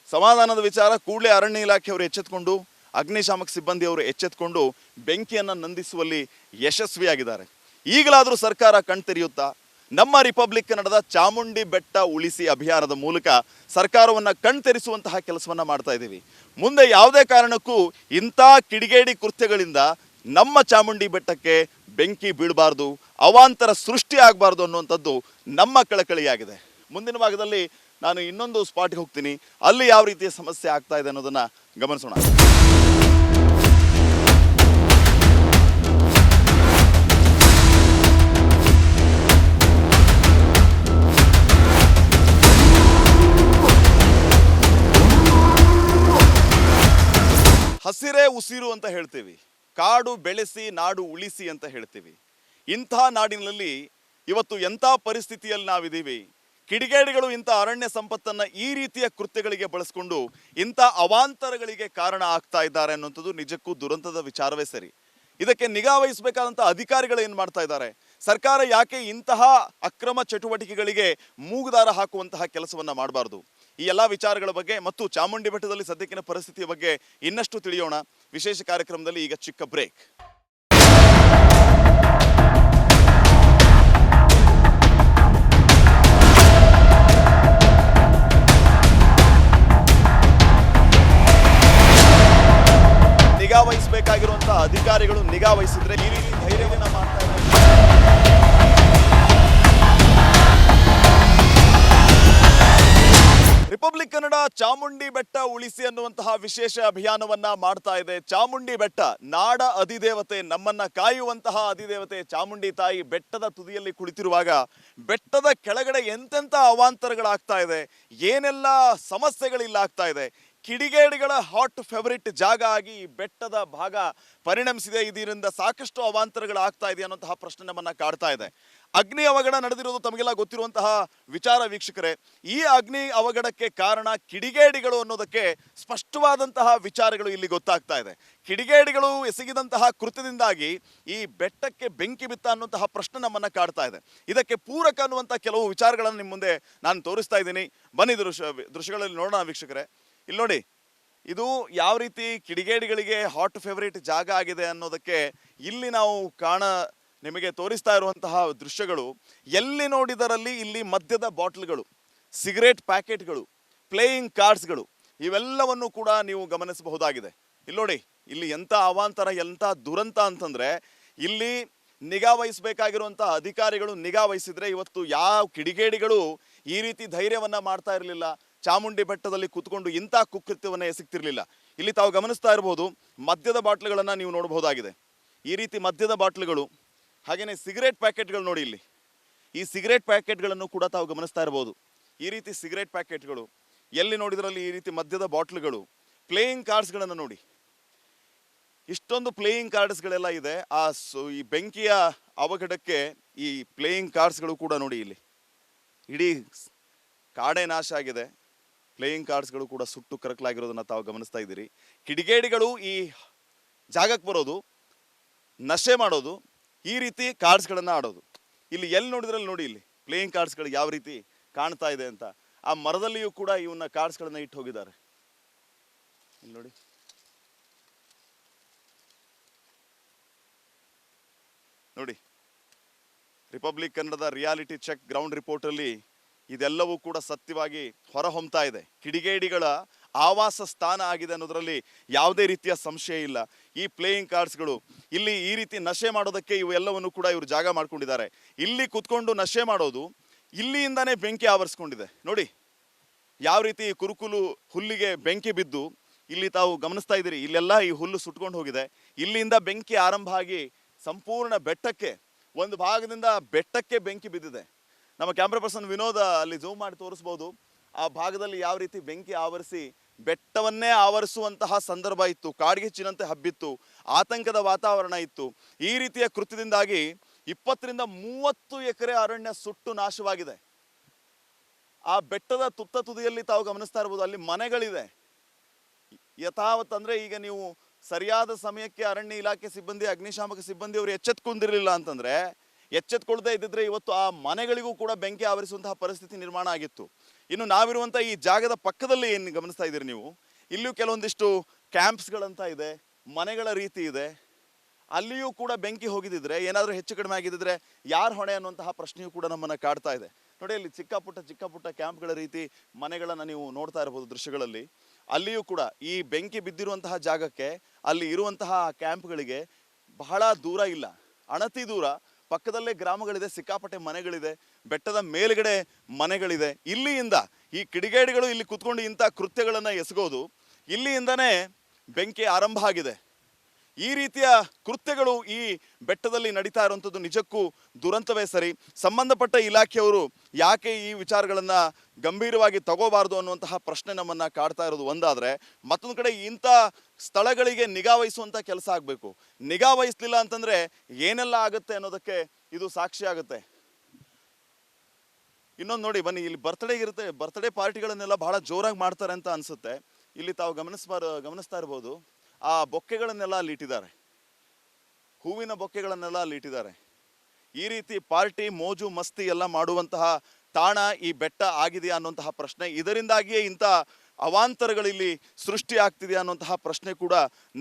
ಸಮಾಧಾನದ ವಿಚಾರ, ಕೂಡಲೇ ಅರಣ್ಯ ಇಲಾಖೆಯವರು ಎಚ್ಚೆತ್ಕೊಂಡು, ಅಗ್ನಿಶಾಮಕ ಸಿಬ್ಬಂದಿಯವರು ಎಚ್ಚೆತ್ಕೊಂಡು ಬೆಂಕಿಯನ್ನು ನಂದಿಸುವಲ್ಲಿ ಯಶಸ್ವಿಯಾಗಿದ್ದಾರೆ. ಈಗಲಾದರೂ ಸರ್ಕಾರ ಕಣ್ತೆರೆಯುತ್ತಾ ನಮ್ಮ ರಿಪಬ್ಲಿಕ್ ಕನ್ನಡದ ಚಾಮುಂಡಿ ಬೆಟ್ಟ ಉಳಿಸಿ ಅಭಿಯಾನದ ಮೂಲಕ ಸರ್ಕಾರವನ್ನು ಕಣ್ತೆರೆಸುವಂತಹ ಕೆಲಸವನ್ನು ಮಾಡ್ತಾ ಇದ್ದೀವಿ. ಮುಂದೆ ಯಾವುದೇ ಕಾರಣಕ್ಕೂ ಇಂಥ ಕಿಡಿಗೇಡಿ ಕೃತ್ಯಗಳಿಂದ ನಮ್ಮ ಚಾಮುಂಡಿ ಬೆಟ್ಟಕ್ಕೆ ಬೆಂಕಿ ಬೀಳಬಾರ್ದು, ಅವಾಂತರ ಸೃಷ್ಟಿ ಆಗಬಾರ್ದು ಅನ್ನುವಂಥದ್ದು ನಮ್ಮ ಕಳಕಳಿಯಾಗಿದೆ. ಮುಂದಿನ ಭಾಗದಲ್ಲಿ ನಾನು ಇನ್ನೊಂದು ಸ್ಪಾಟ್ಗೆ ಹೋಗ್ತೀನಿ. ಅಲ್ಲಿ ಯಾವ ರೀತಿಯ ಸಮಸ್ಯೆ ಆಗ್ತಾ ಇದೆ ಅನ್ನೋದನ್ನು ಗಮನಿಸೋಣ. ಹಸಿರೇ ಉಸಿರು ಅಂತ ಹೇಳ್ತೀವಿ, ಕಾಡು ಬೆಳೆಸಿ ನಾಡು ಉಳಿಸಿ ಅಂತ ಹೇಳ್ತೀವಿ. ಇಂಥ ನಾಡಿನಲ್ಲಿ ಇವತ್ತು ಎಂಥ ಪರಿಸ್ಥಿತಿಯಲ್ಲಿ ನಾವಿದ್ದೀವಿ. ಕಿಡಿಗೇಡಿಗಳು ಇಂಥ ಅರಣ್ಯ ಸಂಪತ್ತನ್ನು ಈ ರೀತಿಯ ಕೃತ್ಯಗಳಿಗೆ ಬಳಸ್ಕೊಂಡು ಇಂಥ ಅವಾಂತರಗಳಿಗೆ ಕಾರಣ ಆಗ್ತಾ ಇದ್ದಾರೆ ಅನ್ನೋಂಥದ್ದು ನಿಜಕ್ಕೂ ದುರಂತದ ವಿಚಾರವೇ ಸರಿ. ಇದಕ್ಕೆ ನಿಗಾ ವಹಿಸಬೇಕಾದಂಥ ಅಧಿಕಾರಿಗಳು ಏನು ಮಾಡ್ತಾ ಇದ್ದಾರೆ? ಸರ್ಕಾರ ಯಾಕೆ ಇಂತಹ ಅಕ್ರಮ ಚಟುವಟಿಕೆಗಳಿಗೆ ಮೂಗುದಾರ ಹಾಕುವಂತಹ ಕೆಲಸವನ್ನು ಮಾಡಬಾರ್ದು? ಈ ಎಲ್ಲ ವಿಚಾರಗಳ ಬಗ್ಗೆ ಮತ್ತು ಚಾಮುಂಡಿ ಬೆಟ್ಟದಲ್ಲಿ ಸದ್ಯಕ್ಕಿನ ಪರಿಸ್ಥಿತಿಯ ಬಗ್ಗೆ ಇನ್ನಷ್ಟು ತಿಳಿಯೋಣ ವಿಶೇಷ ಕಾರ್ಯಕ್ರಮದಲ್ಲಿ. ಈಗ ಚಿಕ್ಕ ಬ್ರೇಕ್. ನಿಗಾ ವಹಿಸಬೇಕಾಗಿರುವಂತಹ ಅಧಿಕಾರಿಗಳು ನಿಗಾ ವಹಿಸಿದ್ರೆ ಈ ರೀತಿ ಧೈರ್ಯವನ್ನ ಮಾಡ್ತಾ ಇದ್ದಾರೆ. ರಿಪಬ್ಲಿಕ್ ಕನ್ನಡ ಚಾಮುಂಡಿ ಬೆಟ್ಟ ಉಳಿಸಿ ಅನ್ನುವಂತಹ ವಿಶೇಷ ಅಭಿಯಾನವನ್ನ ಮಾಡ್ತಾ ಇದೆ. ಚಾಮುಂಡಿ ಬೆಟ್ಟ ನಾಡ ಅಧಿದೇವತೆ, ನಮ್ಮನ್ನ ಕಾಯುವಂತಹ ಅಧಿದೇವತೆ ಚಾಮುಂಡಿ ತಾಯಿ ಬೆಟ್ಟದ ತುದಿಯಲ್ಲಿ ಕುಳಿತಿರುವಾಗ ಬೆಟ್ಟದ ಕೆಳಗಡೆ ಎಂತೆಂಥ ಅವಾಂತರಗಳಾಗ್ತಾ ಇದೆ, ಏನೆಲ್ಲ ಸಮಸ್ಯೆಗಳಿಲ್ಲಾಗ್ತಾ ಇದೆ. ಕಿಡಿಗೇಡಿಗಳ ಹಾಟ್ ಫೇವರಿಟ್ ಜಾಗ ಆಗಿ ಈ ಬೆಟ್ಟದ ಭಾಗ ಪರಿಣಮಿಸಿದೆ. ಇದರಿಂದ ಸಾಕಷ್ಟು ಅವಾಂತರಗಳಾಗ್ತಾ ಇದೆ ಅನ್ನೋಂತಹ ಪ್ರಶ್ನೆ ನಮ್ಮನ್ನ ಕಾಡ್ತಾ ಇದೆ. ಅಗ್ನಿ ಅವಘಡ ನಡೆದಿರೋದು ತಮಗೆಲ್ಲ ಗೊತ್ತಿರುವಂತಹ ವಿಚಾರ ವೀಕ್ಷಕರೇ. ಈ ಅಗ್ನಿ ಅವಘಡಕ್ಕೆ ಕಾರಣ ಕಿಡಿಗೇಡಿಗಳು ಅನ್ನೋದಕ್ಕೆ ಸ್ಪಷ್ಟವಾದಂತಹ ವಿಚಾರಗಳು ಇಲ್ಲಿ ಗೊತ್ತಾಗ್ತಾ ಇದೆ. ಕಿಡಿಗೇಡಿಗಳು ಎಸಗಿದಂತಹ ಕೃತ್ಯದಿಂದಾಗಿ ಈ ಬೆಟ್ಟಕ್ಕೆ ಬೆಂಕಿ ಬಿತ್ತ ಅನ್ನುವಂತಹ ಪ್ರಶ್ನೆ ನಮ್ಮನ್ನ ಕಾಡ್ತಾ ಇದೆ. ಇದಕ್ಕೆ ಪೂರಕ ಅನ್ನುವಂಥ ಕೆಲವು ವಿಚಾರಗಳನ್ನು ನಿಮ್ಮ ಮುಂದೆ ನಾನು ತೋರಿಸ್ತಾ ಇದ್ದೀನಿ. ಬನ್ನಿ ದೃಶ್ಯಗಳಲ್ಲಿ ನೋಡೋಣ ವೀಕ್ಷಕರೇ. ಇಲ್ಲಿ ನೋಡಿ, ಇದು ಯಾವ ರೀತಿ ಕಿಡಿಗೇಡಿಗಳಿಗೆ ಹಾಟ್ ಫೇವರೇಟ್ ಜಾಗ ಆಗಿದೆ ಅನ್ನೋದಕ್ಕೆ ಇಲ್ಲಿ ನಾವು ನಿಮಗೆ ತೋರಿಸ್ತಾ ಇರುವಂತಹ ದೃಶ್ಯಗಳು. ಎಲ್ಲಿ ನೋಡಿದರಲ್ಲಿ ಇಲ್ಲಿ ಮದ್ಯದ ಬಾಟ್ಲ್ಗಳು, ಸಿಗರೇಟ್ ಪ್ಯಾಕೆಟ್ಗಳು, ಪ್ಲೇಯಿಂಗ್ ಕಾರ್ಡ್ಸ್ಗಳು ಇವೆಲ್ಲವನ್ನು ಕೂಡ ನೀವು ಗಮನಿಸಬಹುದಾಗಿದೆ. ಇಲ್ಲಿ ನೋಡಿ, ಇಲ್ಲಿ ಎಂಥ ಅವಾಂತರ, ಎಂಥ ದುರಂತ ಅಂತಂದರೆ ಇಲ್ಲಿ ನಿಗಾ ವಹಿಸಬೇಕಾಗಿರುವಂಥ ಅಧಿಕಾರಿಗಳು ನಿಗಾ ವಹಿಸಿದ್ರೆ ಇವತ್ತು ಯಾವ ಕಿಡಿಗೇಡಿಗಳು ಈ ರೀತಿ ಧೈರ್ಯವನ್ನು ಮಾಡ್ತಾ ಇರಲಿಲ್ಲ, ಚಾಮುಂಡಿ ಬೆಟ್ಟದಲ್ಲಿ ಕೂತ್ಕೊಂಡು ಇಂಥ ಕುಕೃತ್ಯವನ್ನು ಎಸಗ್ತಿರ್ಲಿಲ್ಲ. ಇಲ್ಲಿ ತಾವು ಗಮನಿಸ್ತಾ ಇರಬಹುದು, ಮದ್ಯದ ಬಾಟ್ಲುಗಳನ್ನು ನೀವು ನೋಡಬಹುದಾಗಿದೆ. ಈ ರೀತಿ ಮದ್ಯದ ಬಾಟ್ಲುಗಳು, ಹಾಗೆಯೇ ಸಿಗರೇಟ್ ಪ್ಯಾಕೆಟ್ಗಳು ನೋಡಿ. ಇಲ್ಲಿ ಈ ಸಿಗರೇಟ್ ಪ್ಯಾಕೆಟ್ಗಳನ್ನು ಕೂಡ ತಾವು ಗಮನಿಸ್ತಾ ಇರಬಹುದು. ಈ ರೀತಿ ಸಿಗರೇಟ್ ಪ್ಯಾಕೆಟ್ಗಳು, ಎಲ್ಲಿ ನೋಡಿದ್ರಲ್ಲಿ ಈ ರೀತಿ ಮದ್ಯದ ಬಾಟ್ಲುಗಳು, ಪ್ಲೇಯಿಂಗ್ ಕಾರ್ಡ್ಸ್ಗಳನ್ನು ನೋಡಿ. ಇಷ್ಟೊಂದು ಪ್ಲೇಯಿಂಗ್ ಕಾರ್ಡ್ಸ್ಗಳೆಲ್ಲ ಇದೆ. ಈ ಬೆಂಕಿಯ ಅವಘಡಕ್ಕೆ ಈ ಪ್ಲೇಯಿಂಗ್ ಕಾರ್ಡ್ಸ್ಗಳು ಕೂಡ ನೋಡಿ, ಇಲ್ಲಿ ಇಡೀ ಕಾಡೇ ನಾಶ ಆಗಿದೆ. ಪ್ಲೇಯಿಂಗ್ ಕಾರ್ಡ್ಸ್ಗಳು ಕೂಡ ಸುಟ್ಟು ಕರಕಲಾಗಿರೋದನ್ನು ತಾವು ಗಮನಿಸ್ತಾ ಇದ್ದೀರಿ. ಕಿಡಿಗೇಡಿಗಳು ಈ ಜಾಗಕ್ಕೆ ಬರೋದು, ನಶೆ ಮಾಡೋದು, ಈ ರೀತಿ ಕಾರ್ಡ್ಸ್ಗಳನ್ನು ಆಡೋದು. ಇಲ್ಲಿ ಎಲ್ಲಿ ನೋಡಿದ್ರಲ್ಲಿ ನೋಡಿ, ಇಲ್ಲಿ ಪ್ಲೇಯಿಂಗ್ ಕಾರ್ಡ್ಸ್ಗಳು ಯಾವ ರೀತಿ ಕಾಣ್ತಾ ಇದೆ ಅಂತ. ಆ ಮರದಲ್ಲಿಯೂ ಕೂಡ ಇವನ್ನ ಕಾರ್ಡ್ಸ್ಗಳನ್ನು ಇಟ್ಟು ಹೋಗಿದ್ದಾರೆ. ಇಲ್ಲಿ ನೋಡಿ, ನೋಡಿ ರಿಪಬ್ಲಿಕ್ ಕನ್ನಡದ ರಿಯಾಲಿಟಿ ಚೆಕ್ ಗ್ರೌಂಡ್ ರಿಪೋರ್ಟಲ್ಲಿ ಇದೆಲ್ಲವೂ ಕೂಡ ಸತ್ಯವಾಗಿ ಹೊರಹೊಮ್ತಾ ಇದೆ. ಕಿಡಿಗೇಡಿಗಳ ಆವಾಸ ಸ್ಥಾನ ಆಗಿದೆ ಅನ್ನೋದರಲ್ಲಿ ಯಾವುದೇ ರೀತಿಯ ಸಂಶಯ ಇಲ್ಲ. ಈ ಪ್ಲೇಯಿಂಗ್ ಕಾರ್ಡ್ಸ್ಗಳು ಇಲ್ಲಿ ಈ ರೀತಿ ನಶೆ ಮಾಡೋದಕ್ಕೆ ಇವೆಲ್ಲವನ್ನು ಕೂಡ ಇವರು ಜಾಗ ಮಾಡ್ಕೊಂಡಿದ್ದಾರೆ. ಇಲ್ಲಿ ಕುತ್ಕೊಂಡು ನಶೆ ಮಾಡೋದು, ಇಲ್ಲಿಂದಾನೇ ಬೆಂಕಿ ಆವರಿಸ್ಕೊಂಡಿದೆ. ನೋಡಿ ಯಾವ ರೀತಿ ಕುರುಕುಲು ಹುಲ್ಲಿಗೆ ಬೆಂಕಿ ಬಿದ್ದು ಇಲ್ಲಿ ತಾವು ಗಮನಿಸ್ತಾ ಇದ್ದೀರಿ, ಇಲ್ಲೆಲ್ಲ ಈ ಹುಲ್ಲು ಸುಟ್ಕೊಂಡು ಹೋಗಿದೆ. ಇಲ್ಲಿಂದ ಬೆಂಕಿ ಆರಂಭ ಆಗಿ ಸಂಪೂರ್ಣ ಬೆಟ್ಟಕ್ಕೆ, ಒಂದು ಭಾಗದಿಂದ ಬೆಟ್ಟಕ್ಕೆ ಬೆಂಕಿ ಬಿದ್ದಿದೆ. ನಮ್ಮ ಕ್ಯಾಮ್ರಾ ಪರ್ಸನ್ ವಿನೋದ ಅಲ್ಲಿ ಝೂಮ್ ಮಾಡಿ ತೋರಿಸ್ಬೋದು. ಆ ಭಾಗದಲ್ಲಿ ಯಾವ ರೀತಿ ಬೆಂಕಿ ಆವರಿಸಿ ಬೆಟ್ಟವನ್ನೇ ಆವರಿಸುವಂತಹ ಸಂದರ್ಭ ಇತ್ತು. ಕಾಡ್ಗಿಚ್ಚಿನಂತೆ ಹಬ್ಬಿತ್ತು, ಆತಂಕದ ವಾತಾವರಣ ಇತ್ತು. ಈ ರೀತಿಯ ಕೃತ್ಯದಿಂದಾಗಿ 20 ರಿಂದ 30 ಎಕರೆ ಅರಣ್ಯ ಸುಟ್ಟು ನಾಶವಾಗಿದೆ. ಆ ಬೆಟ್ಟದ ತುತ್ತ ತುದಿಯಲ್ಲಿ ತಾವು ಗಮನಿಸ್ತಾ ಇರ್ಬೋದು, ಅಲ್ಲಿ ಮನೆಗಳಿದೆ. ಯಥಾವತ್ ಅಂದ್ರೆ ಈಗ ನೀವು ಸರಿಯಾದ ಸಮಯಕ್ಕೆ ಅರಣ್ಯ ಇಲಾಖೆ ಸಿಬ್ಬಂದಿ, ಅಗ್ನಿಶಾಮಕ ಸಿಬ್ಬಂದಿ ಅವರು ಎಚ್ಚೆತ್ಕೊಂಡಿರಲಿಲ್ಲ ಅಂತಂದ್ರೆ, ಎಚ್ಚೆತ್ಕೊಳ್ಳದೆ ಇದ್ದಿದ್ರೆ ಇವತ್ತು ಆ ಮನೆಗಳಿಗೂ ಕೂಡ ಬೆಂಕಿ ಆವರಿಸುವಂತಹ ಪರಿಸ್ಥಿತಿ ನಿರ್ಮಾಣ ಆಗಿತ್ತು. ಇನ್ನು ನಾವಿರುವಂಥ ಈ ಜಾಗದ ಪಕ್ಕದಲ್ಲಿ ಏನು ಗಮನಿಸ್ತಾ ಇದ್ದೀರಿ ನೀವು, ಇಲ್ಲಿಯೂ ಕೆಲವೊಂದಿಷ್ಟು ಕ್ಯಾಂಪ್ಸ್ಗಳಂತ ಇದೆ, ಮನೆಗಳ ರೀತಿ ಇದೆ. ಅಲ್ಲಿಯೂ ಕೂಡ ಬೆಂಕಿ ಹೋಗಿದ್ದಿದ್ರೆ, ಏನಾದರೂ ಹೆಚ್ಚು ಕಡಿಮೆ ಆಗಿದ್ದಿದ್ರೆ ಯಾರು ಹೊಣೆ ಅನ್ನುವಂತಹ ಪ್ರಶ್ನೆಯೂ ಕೂಡ ನಮ್ಮನ್ನು ಕಾಡ್ತಾ ಇದೆ. ನೋಡಿ ಅಲ್ಲಿ ಚಿಕ್ಕ ಪುಟ್ಟ ಕ್ಯಾಂಪ್ಗಳ ರೀತಿ ಮನೆಗಳನ್ನು ನೀವು ನೋಡ್ತಾ ಇರ್ಬೋದು ದೃಶ್ಯಗಳಲ್ಲಿ. ಅಲ್ಲಿಯೂ ಕೂಡ ಈ ಬೆಂಕಿ ಬಿದ್ದಿರುವಂತಹ ಜಾಗಕ್ಕೆ, ಅಲ್ಲಿ ಇರುವಂತಹ ಕ್ಯಾಂಪ್ಗಳಿಗೆ ಬಹಳ ದೂರ ಇಲ್ಲ, ಅಣತಿ ದೂರ ಪಕ್ಕದಲ್ಲೇ ಗ್ರಾಮಗಳಿದೆ, ಸಿಕ್ಕಾಪಟ್ಟೆ ಮನೆಗಳಿದೆ, ಬೆಟ್ಟದ ಮೇಲ್ಗಡೆ ಮನೆಗಳಿದೆ. ಇಲ್ಲಿಯಿಂದ ಈ ಕಿಡಿಗೇಡಿಗಳು ಇಲ್ಲಿ ಕುತ್ಕೊಂಡು ಇಂಥ ಕೃತ್ಯಗಳನ್ನು ಎಸಗೋದು, ಇಲ್ಲಿಂದನೇ ಬೆಂಕಿ ಆರಂಭ ಆಗಿದೆ. ಈ ರೀತಿಯ ಕೃತ್ಯಗಳು ಈ ಬೆಟ್ಟದಲ್ಲಿ ನಡೀತಾ ಇರುವಂಥದ್ದು ನಿಜಕ್ಕೂ ದುರಂತವೇ ಸರಿ. ಸಂಬಂಧಪಟ್ಟ ಇಲಾಖೆಯವರು ಯಾಕೆ ಈ ವಿಚಾರಗಳನ್ನು ಗಂಭೀರವಾಗಿ ತಗೋಬಾರ್ದು ಅನ್ನುವಂತಹ ಪ್ರಶ್ನೆ ನಮ್ಮನ್ನು ಕಾಡ್ತಾ ಇರೋದು ಒಂದಾದರೆ, ಮತ್ತೊಂದು ಕಡೆ ಇಂಥ ಸ್ಥಳಗಳಿಗೆ ನಿಗಾ ವಹಿಸುವಂಥ ಕೆಲಸ ಆಗಬೇಕು. ನಿಗಾ ವಹಿಸಲಿಲ್ಲ ಅಂತಂದರೆ ಏನೆಲ್ಲ ಆಗುತ್ತೆ ಅನ್ನೋದಕ್ಕೆ ಇದು ಸಾಕ್ಷಿ ಆಗುತ್ತೆ. ಇನ್ನೊಂದು ನೋಡಿ ಬನ್ನಿ, ಇಲ್ಲಿ ಬರ್ತ್ಡೇ ಪಾರ್ಟಿಗಳನ್ನೆಲ್ಲ ಬಹಳ ಜೋರಾಗಿ ಮಾಡ್ತಾರೆ ಅಂತ ಅನಿಸುತ್ತೆ. ಇಲ್ಲಿ ತಾವು ಗಮನಿಸ್ತಾ ಇರ್ಬೋದು, ಆ ಬೊಕ್ಕೆಗಳನ್ನೆಲ್ಲ ಅಲ್ಲಿ ಇಟ್ಟಿದ್ದಾರೆ, ಹೂವಿನ ಬೊಕ್ಕೆಗಳನ್ನೆಲ್ಲ ಅಲ್ಲಿ ಇಟ್ಟಿದ್ದಾರೆ. ಈ ರೀತಿ ಪಾರ್ಟಿ ಮೋಜು ಮಸ್ತಿ ಎಲ್ಲ ಮಾಡುವಂತಹ ತಾಣ ಈ ಬೆಟ್ಟ ಆಗಿದೆಯಾ ಅನ್ನುವಂತಹ ಪ್ರಶ್ನೆ, ಇದರಿಂದಾಗಿಯೇ ಇಂಥ ಅವಾಂತರಗಳಿಲ್ಲಿ ಸೃಷ್ಟಿ ಆಗ್ತಿದೆಯಾ ಅನ್ನುವಂತಹ ಪ್ರಶ್ನೆ ಕೂಡ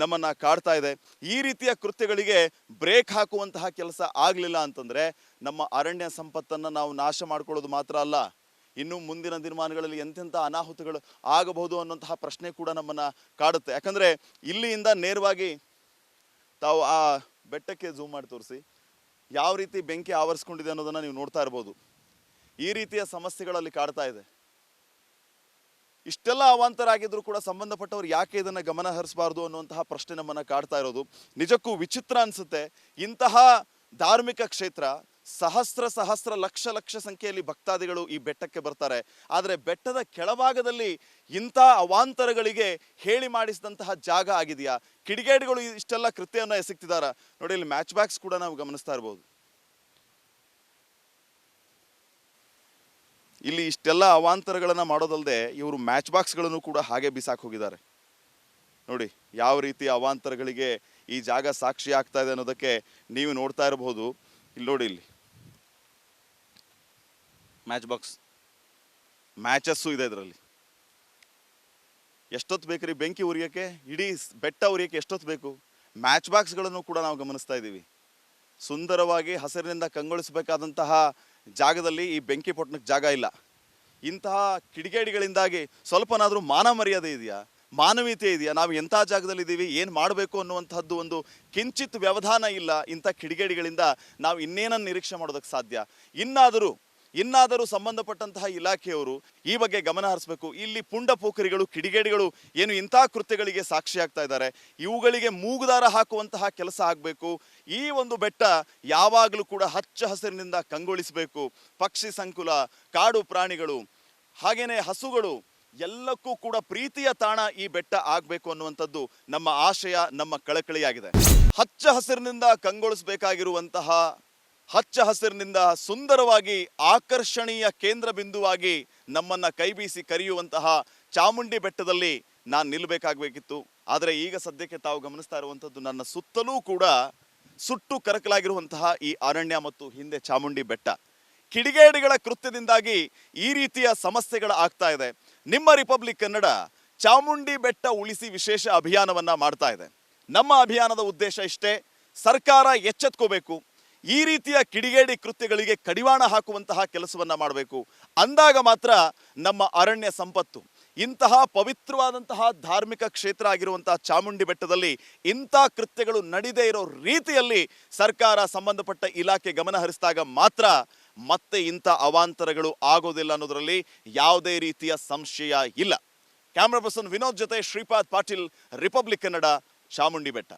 ನಮ್ಮನ್ನು ಕಾಡ್ತಾ ಇದೆ. ಈ ರೀತಿಯ ಕೃತ್ಯಗಳಿಗೆ ಬ್ರೇಕ್ ಹಾಕುವಂತಹ ಕೆಲಸ ಆಗಲಿಲ್ಲ ಅಂತಂದರೆ ನಮ್ಮ ಅರಣ್ಯ ಸಂಪತ್ತನ್ನು ನಾವು ನಾಶ ಮಾಡ್ಕೊಳ್ಳೋದು ಮಾತ್ರ ಅಲ್ಲ, ಇನ್ನು ಮುಂದಿನ ದಿನಮಾನಗಳಲ್ಲಿ ಎಂತೆಂಥ ಅನಾಹುತಗಳು ಆಗಬಹುದು ಅನ್ನುವಂತಹ ಪ್ರಶ್ನೆ ಕೂಡ ನಮ್ಮನ್ನು ಕಾಡುತ್ತೆ. ಯಾಕಂದರೆ ಇಲ್ಲಿಂದ ನೇರವಾಗಿ ತಾವು ಆ ಬೆಟ್ಟಕ್ಕೆ ಝೂಮ್ ಮಾಡಿ ತೋರಿಸಿ ಯಾವ ರೀತಿ ಬೆಂಕಿ ಆವರಿಸ್ಕೊಂಡಿದೆ ಅನ್ನೋದನ್ನು ನೀವು ನೋಡ್ತಾ ಇರ್ಬೋದು. ಈ ರೀತಿಯ ಸಮಸ್ಯೆಗಳಲ್ಲಿ ಕಾಡ್ತಾ ಇದೆ. ಇಷ್ಟೆಲ್ಲ ಅವಾಂತರ ಆಗಿದ್ರು ಕೂಡ ಸಂಬಂಧಪಟ್ಟವರು ಯಾಕೆ ಇದನ್ನು ಗಮನ ಹರಿಸಬಾರ್ದು ಅನ್ನುವಂತಹ ಪ್ರಶ್ನೆ ನಮ್ಮನ್ನು ಕಾಡ್ತಾ ಇರೋದು ನಿಜಕ್ಕೂ ವಿಚಿತ್ರ ಅನಿಸುತ್ತೆ. ಇಂತಹ ಧಾರ್ಮಿಕ ಕ್ಷೇತ್ರ, ಸಹಸ್ರ ಲಕ್ಷ ಸಂಖ್ಯೆಯಲ್ಲಿ ಭಕ್ತಾದಿಗಳು ಈ ಬೆಟ್ಟಕ್ಕೆ ಬರ್ತಾರೆ. ಆದರೆ ಬೆಟ್ಟದ ಕೆಳಭಾಗದಲ್ಲಿ ಇಂಥ ಅವಾಂತರಗಳಿಗೆ ಹೇಳಿ ಮಾಡಿಸಿದಂತಹ ಜಾಗ ಆಗಿದೆಯಾ? ಕಿಡಿಗೇಡಿಗಳು ಇಷ್ಟೆಲ್ಲ ಕೃತ್ಯವನ್ನು ಎಸಗ್ತಿದಾರ? ನೋಡಿ ಇಲ್ಲಿ ಮ್ಯಾಚ್ ಬಾಕ್ಸ್ ಕೂಡ ನಾವು ಗಮನಿಸ್ತಾ ಇರ್ಬೋದು. ಇಲ್ಲಿ ಇಷ್ಟೆಲ್ಲ ಅವಾಂತರಗಳನ್ನು ಮಾಡೋದಲ್ಲದೆ ಇವರು ಮ್ಯಾಚ್ ಬಾಕ್ಸ್ಗಳನ್ನು ಕೂಡ ಹಾಗೆ ಬಿಸಾಕ್ ಹೋಗಿದ್ದಾರೆ. ನೋಡಿ ಯಾವ ರೀತಿ ಅವಾಂತರಗಳಿಗೆ ಈ ಜಾಗ ಸಾಕ್ಷಿ ಆಗ್ತಾ ಇದೆ ಅನ್ನೋದಕ್ಕೆ ನೀವು ನೋಡ್ತಾ ಇರಬಹುದು. ಇಲ್ಲಿ ನೋಡಿ, ಇಲ್ಲಿ ಮ್ಯಾಚ್ ಬಾಕ್ಸ್ ಮ್ಯಾಚಸ್ಸು ಇದೆ. ಇದರಲ್ಲಿ ಎಷ್ಟೊತ್ತು ಬೇಕ್ರಿ ಬೆಂಕಿ ಉರಿಯೋಕ್ಕೆ? ಇಡೀ ಬೆಟ್ಟ ಉರಿಯೋಕ್ಕೆ ಎಷ್ಟೊತ್ತು ಬೇಕು? ಮ್ಯಾಚ್ ಬಾಕ್ಸ್ಗಳನ್ನು ಕೂಡ ನಾವು ಗಮನಿಸ್ತಾ ಇದ್ದೀವಿ. ಸುಂದರವಾಗಿ ಹಸಿರಿನಿಂದ ಕಂಗೊಳಿಸಬೇಕಾದಂತಹ ಜಾಗದಲ್ಲಿ ಈ ಬೆಂಕಿ ಪೊಟ್ಟಣಕ್ಕೆ ಜಾಗ ಇಲ್ಲ. ಇಂತಹ ಕಿಡಿಗೇಡಿಗಳಿಂದಾಗಿ ಸ್ವಲ್ಪನಾದರೂ ಮಾನ ಮರ್ಯಾದೆ ಇದೆಯಾ, ಮಾನವೀಯತೆ ಇದೆಯಾ? ನಾವು ಎಂಥ ಜಾಗದಲ್ಲಿದ್ದೀವಿ, ಏನು ಮಾಡಬೇಕು ಅನ್ನುವಂಥದ್ದು ಒಂದು ಕಿಂಚಿತ್ ವ್ಯವಧಾನ ಇಲ್ಲ. ಇಂಥ ಕಿಡಿಗೇಡಿಗಳಿಂದ ನಾವು ಇನ್ನೇನನ್ನು ನಿರೀಕ್ಷೆ ಮಾಡೋದಕ್ಕೆ ಸಾಧ್ಯ? ಇನ್ನಾದರೂ ಸಂಬಂಧಪಟ್ಟಂತಹ ಇಲಾಖೆಯವರು ಈ ಬಗ್ಗೆ ಗಮನ ಹರಿಸಬೇಕು. ಇಲ್ಲಿ ಪುಂಡ ಪೋಖರಿಗಳು, ಕಿಡಿಗೇಡಿಗಳು ಏನು ಇಂಥ ಕೃತ್ಯಗಳಿಗೆ ಸಾಕ್ಷಿ ಆಗ್ತಾ ಇದ್ದಾರೆ, ಇವುಗಳಿಗೆ ಮೂಗುದಾರ ಹಾಕುವಂತಹ ಕೆಲಸ ಆಗಬೇಕು. ಈ ಒಂದು ಬೆಟ್ಟ ಯಾವಾಗಲೂ ಕೂಡ ಹಚ್ಚ ಹಸಿರಿನಿಂದ ಕಂಗೊಳಿಸಬೇಕು. ಪಕ್ಷಿ ಸಂಕುಲ, ಕಾಡು ಪ್ರಾಣಿಗಳು, ಹಾಗೇನೆ ಹಸುಗಳು ಎಲ್ಲಕ್ಕೂ ಕೂಡ ಪ್ರೀತಿಯ ತಾಣ ಈ ಬೆಟ್ಟ ಆಗಬೇಕು ಅನ್ನುವಂಥದ್ದು ನಮ್ಮ ಆಶಯ, ನಮ್ಮ ಕಳಕಳಿಯಾಗಿದೆ. ಹಚ್ಚ ಹಸಿರಿನಿಂದ ಕಂಗೊಳಿಸಬೇಕಾಗಿರುವಂತಹ, ಹಚ್ಚ ಹಸಿರಿನಿಂದ ಸುಂದರವಾಗಿ ಆಕರ್ಷಣೀಯ ಕೇಂದ್ರ ಬಿಂದುವಾಗಿ ನಮ್ಮನ್ನು ಕೈಬೀಸಿ ಕರೆಯುವಂತಹ ಚಾಮುಂಡಿ ಬೆಟ್ಟದಲ್ಲಿ ನಾನು ನಿಲ್ಲಬೇಕಾಗಬೇಕಿತ್ತು. ಆದರೆ ಈಗ ಸದ್ಯಕ್ಕೆ ತಾವು ಗಮನಿಸ್ತಾ ಇರುವಂಥದ್ದು ನನ್ನ ಸುತ್ತಲೂ ಕೂಡ ಸುಟ್ಟು ಕರಕಲಾಗಿರುವಂತಹ ಈ ಅರಣ್ಯ ಮತ್ತು ಹಿಂದೆ ಚಾಮುಂಡಿ ಬೆಟ್ಟ. ಕಿಡಿಗೇಡಿಗಳ ಕೃತ್ಯದಿಂದಾಗಿ ಈ ರೀತಿಯ ಸಮಸ್ಯೆಗಳು ಆಗ್ತಾ ಇದೆ. ನಿಮ್ಮ ರಿಪಬ್ಲಿಕ್ ಕನ್ನಡ ಚಾಮುಂಡಿ ಬೆಟ್ಟ ಉಳಿಸಿ ವಿಶೇಷ ಅಭಿಯಾನವನ್ನು ಮಾಡ್ತಾ ಇದೆ. ನಮ್ಮ ಅಭಿಯಾನದ ಉದ್ದೇಶ ಇಷ್ಟೇ, ಸರ್ಕಾರ ಎಚ್ಚೆತ್ಕೋಬೇಕು. ಈ ರೀತಿಯ ಕಿಡಿಗೇಡಿ ಕೃತ್ಯಗಳಿಗೆ ಕಡಿವಾಣ ಹಾಕುವಂತಹ ಕೆಲಸವನ್ನ ಮಾಡಬೇಕು. ಅಂದಾಗ ಮಾತ್ರ ನಮ್ಮ ಅರಣ್ಯ ಸಂಪತ್ತು, ಇಂತಹ ಪವಿತ್ರವಾದಂತಹ ಧಾರ್ಮಿಕ ಕ್ಷೇತ್ರ ಆಗಿರುವಂತಹ ಚಾಮುಂಡಿ ಬೆಟ್ಟದಲ್ಲಿ ಇಂಥ ಕೃತ್ಯಗಳು ನಡೀದೇ ಇರೋ ರೀತಿಯಲ್ಲಿ ಸರ್ಕಾರ, ಸಂಬಂಧಪಟ್ಟ ಇಲಾಖೆ ಗಮನ ಹರಿಸಿದಾಗ ಮಾತ್ರ ಮತ್ತೆ ಇಂಥ ಅವಾಂತರಗಳು ಆಗೋದಿಲ್ಲ ಅನ್ನೋದರಲ್ಲಿ ಯಾವುದೇ ರೀತಿಯ ಸಂಶಯ ಇಲ್ಲ. ಕ್ಯಾಮ್ರಾ ಪರ್ಸನ್ ವಿನೋದ್ ಜೊತೆ ಶ್ರೀಪಾದ್ ಪಾಟೀಲ್, ರಿಪಬ್ಲಿಕ್ ಕನ್ನಡ, ಚಾಮುಂಡಿ ಬೆಟ್ಟ.